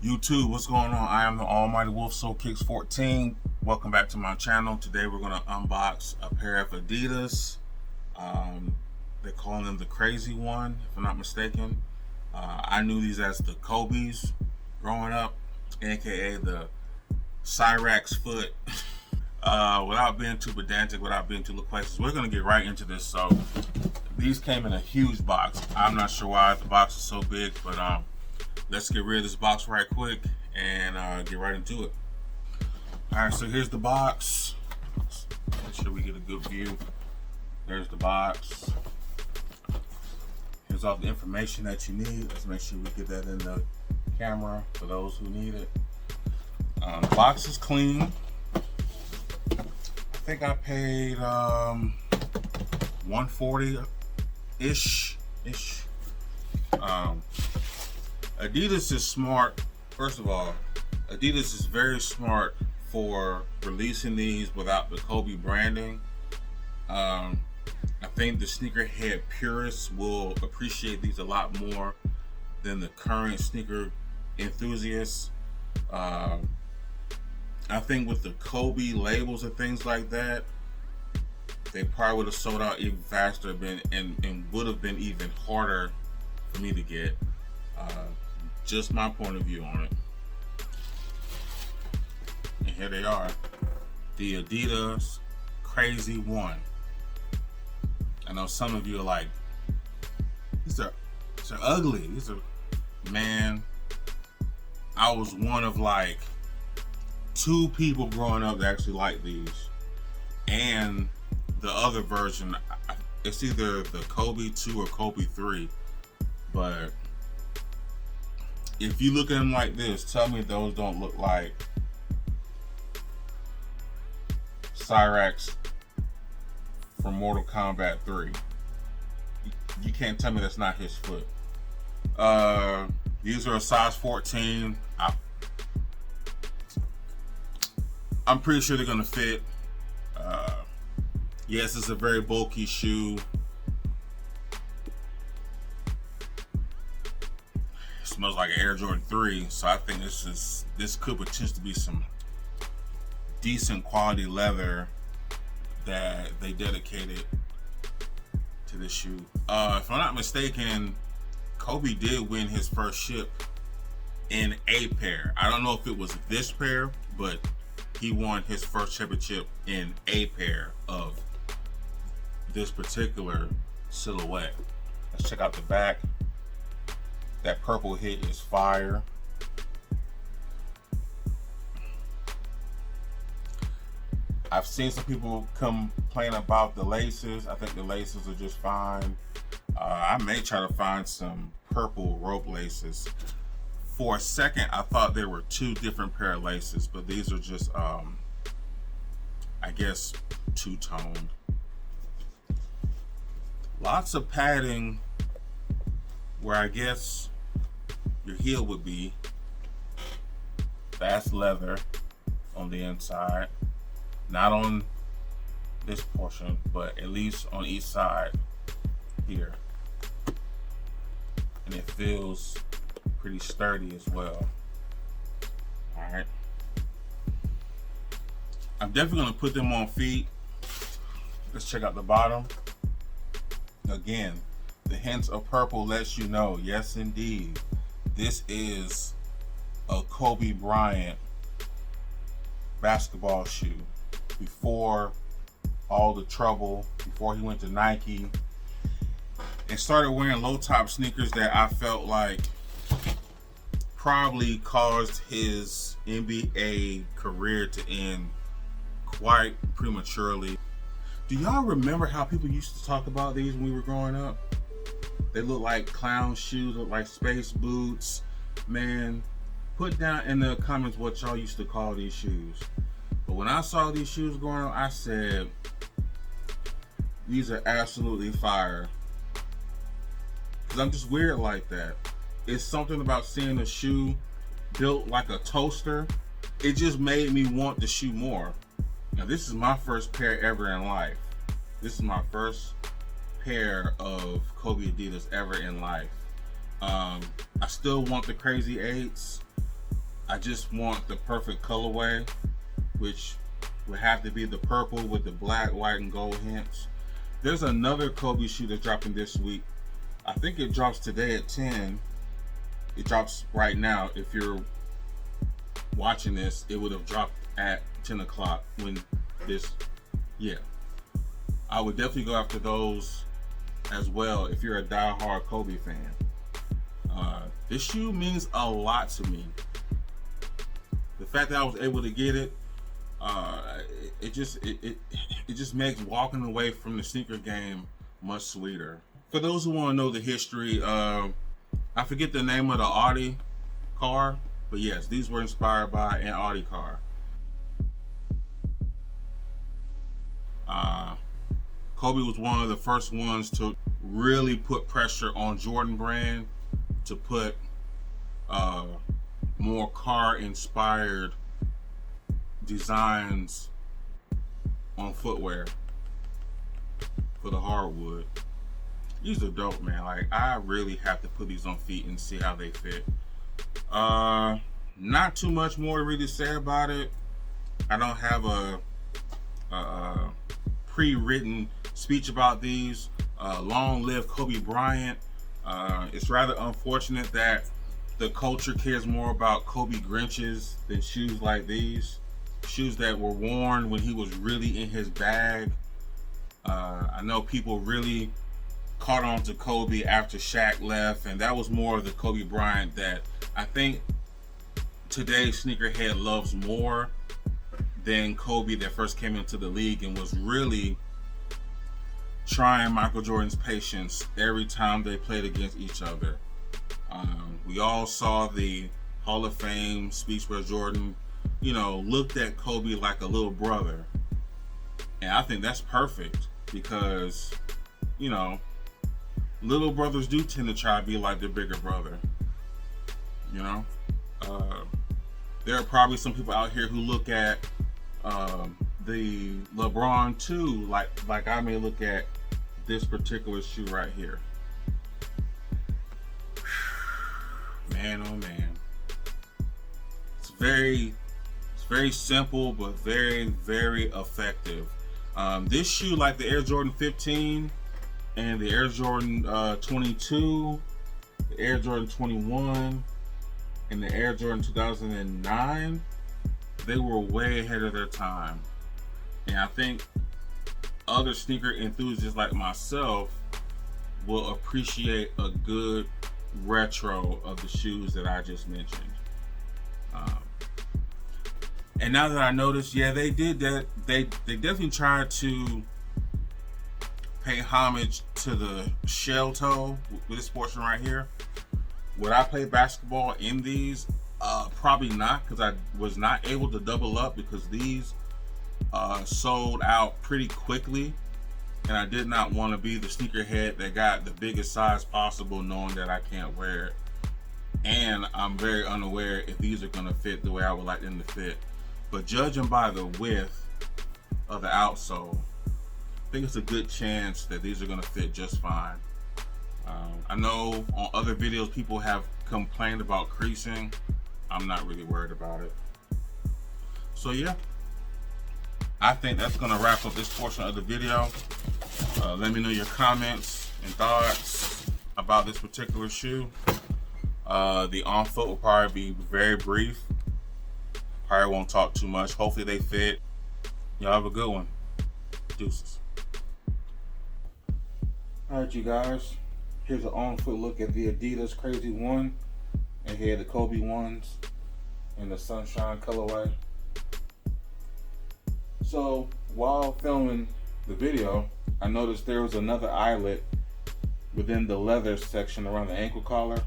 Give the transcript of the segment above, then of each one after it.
YouTube, what's going on? I am the Almighty Wolf Soul Kicks 14. Welcome back to my channel. Today we're going to unbox a pair of Adidas. They're calling them the Crazy One, if I'm not mistaken. I knew these as the Kobe's growing up, aka the Cyrax foot. Without being too pedantic, without being too loquacious, we're going to get right into this. So these came in a huge box. I'm not sure why the box is so big, but let's get rid of this box right quick and get right into it. All right, so here's the box. Make sure we get a good view. There's the box. Here's all the information that you need. Let's make sure we get that in the camera for those who need it. The box is clean. I think I paid $140-ish. Adidas is smart. First of all, Adidas is very smart for releasing these without the Kobe branding. I think the sneakerhead purists will appreciate these a lot more than the current sneaker enthusiasts. I think with the Kobe labels and things like that, they probably would have sold out even faster and would have been even harder for me to get. Just my point of view on it. And here they are, the Adidas Crazy One. I know some of you are like, these are ugly. These are, man, I was one of like 2 people growing up that actually liked these. And the other version, it's either the Kobe 2 or Kobe 3. But if you look at them like this, tell me those don't look like Cyrax from Mortal Kombat 3. You can't tell me that's not his foot. These are a size 14. I'm pretty sure they're gonna fit. Yes, it's a very bulky shoe. It smells like an Air Jordan 3, so I think this could potentially be some decent quality leather that they dedicated to this shoe. If I'm not mistaken, Kobe did win his first ship in a pair. I don't know if it was this pair, but he won his first championship in a pair of this particular silhouette. Let's check out the back. That purple hit is fire. I've seen some people complain about the laces. I think the laces are just fine. I may try to find some purple rope laces. For a second, I thought there were 2 different pair of laces, but these are just, I guess, two-toned. Lots of padding where I guess your heel would be. That's leather on the inside. Not on this portion, but at least on each side here. And it feels pretty sturdy as well. Alright. I'm definitely gonna put them on feet. Let's check out the bottom. Again, the hints of purple lets you know, yes indeed, this is a Kobe Bryant basketball shoe. Before all the trouble, before he went to Nike and started wearing low top sneakers that I felt like probably caused his NBA career to end quite prematurely. Do y'all remember how people used to talk about these when we were growing up? They look like clown shoes, look like space boots. Man, put down in the comments what y'all used to call these shoes. But when I saw these shoes growing up, I said, these are absolutely fire. Because I'm just weird like that. It's something about seeing a shoe built like a toaster. It just made me want the shoe more. Now this is my first pair ever in life. This is my first pair of Kobe Adidas ever in life. I still want the Crazy 8s. I just want the perfect colorway, which would have to be the purple with the black, white, and gold hints. There's another Kobe shoe that's dropping this week. I think it drops today at 10. It drops right now. If you're watching this, it would have dropped at 10 o'clock when this, yeah. I would definitely go after those as well if you're a die-hard Kobe fan. This shoe means a lot to me. The fact that I was able to get it, it just makes walking away from the sneaker game much sweeter. For those who want to know the history, I forget the name of the Audi car, but yes, these were inspired by an Audi car. Kobe was one of the first ones to really put pressure on Jordan Brand to put more car-inspired designs on footwear for the hardwood. These are dope, man. Like, I really have to put these on feet and see how they fit. Not too much more to really say about it. I don't have a pre-written speech about these. Long live Kobe Bryant. It's rather unfortunate that the culture cares more about Kobe Grinches than shoes like these. Shoes that were worn when he was really in his bag. I know people really caught on to Kobe after Shaq left, and that was more of the Kobe Bryant that I think today's sneakerhead loves more than Kobe that first came into the league and was really trying Michael Jordan's patience every time they played against each other. We all saw the Hall of Fame speech where Jordan, looked at Kobe like a little brother. And I think that's perfect because, little brothers do tend to try to be like their bigger brother. There are probably some people out here who look at the LeBron too, like I may look at this particular shoe right here. Man, oh man. It's very simple, but very, very effective. This shoe, like the Air Jordan 15 and the Air Jordan 22, the Air Jordan 21, and the Air Jordan 2009, they were way ahead of their time. And I think other sneaker enthusiasts like myself will appreciate a good retro of the shoes that I just mentioned. And now that I noticed, yeah, they did that. They definitely tried to pay homage to the shell toe with this portion right here. Would I play basketball in these? Probably not, because I was not able to double up because these sold out pretty quickly, and I did not want to be the sneakerhead that got the biggest size possible knowing that I can't wear it. And I'm very unaware if these are going to fit the way I would like them to fit. But judging by the width of the outsole, I think it's a good chance that these are going to fit just fine. I know on other videos people have complained about creasing. I'm not really worried about it. So yeah, I think that's going to wrap up this portion of the video. Let me know your comments and thoughts about this particular shoe. The on foot will probably be very brief. Probably won't talk too much. Hopefully they fit. Y'all have a good one. Deuces. Alright, you guys. Here's an on foot look at the Adidas Crazy One. And here are the Kobe ones in the Sunshine colorway. So while filming the video, I noticed there was another eyelet within the leather section around the ankle collar.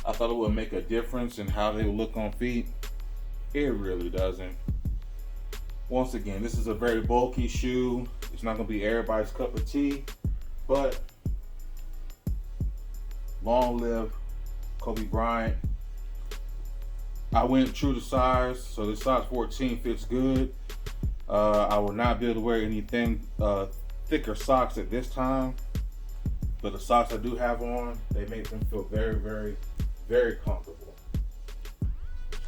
I thought it would make a difference in how they would look on feet. It really doesn't. Once again, this is a very bulky shoe. It's not going to be everybody's cup of tea, but long live Kobe Bryant. I went true to size, so the size 14 fits good. I will not be able to wear anything thicker socks at this time, but the socks I do have on, they make them feel very, very, very comfortable.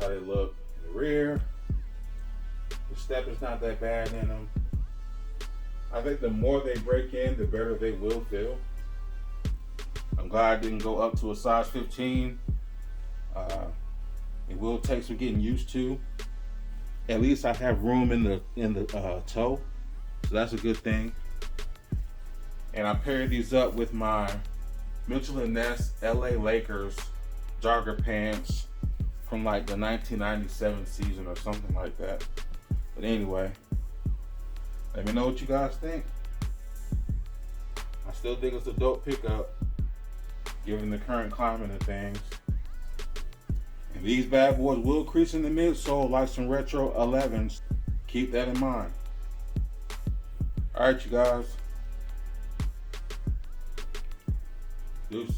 how they look in the rear. The step is not that bad in them. I think the more they break in, the better they will feel. I'm glad I didn't go up to a size 15. It will take some getting used to. At least I have room in the toe, so that's a good thing. And I paired these up with my Mitchell & Ness LA Lakers jogger pants from like the 1997 season or something like that. But anyway, let me know what you guys think. I still think it's a dope pickup, given the current climate of things. And these bad boys will crease in the midsole like some retro 11s. Keep that in mind. Alright, you guys. Deuces.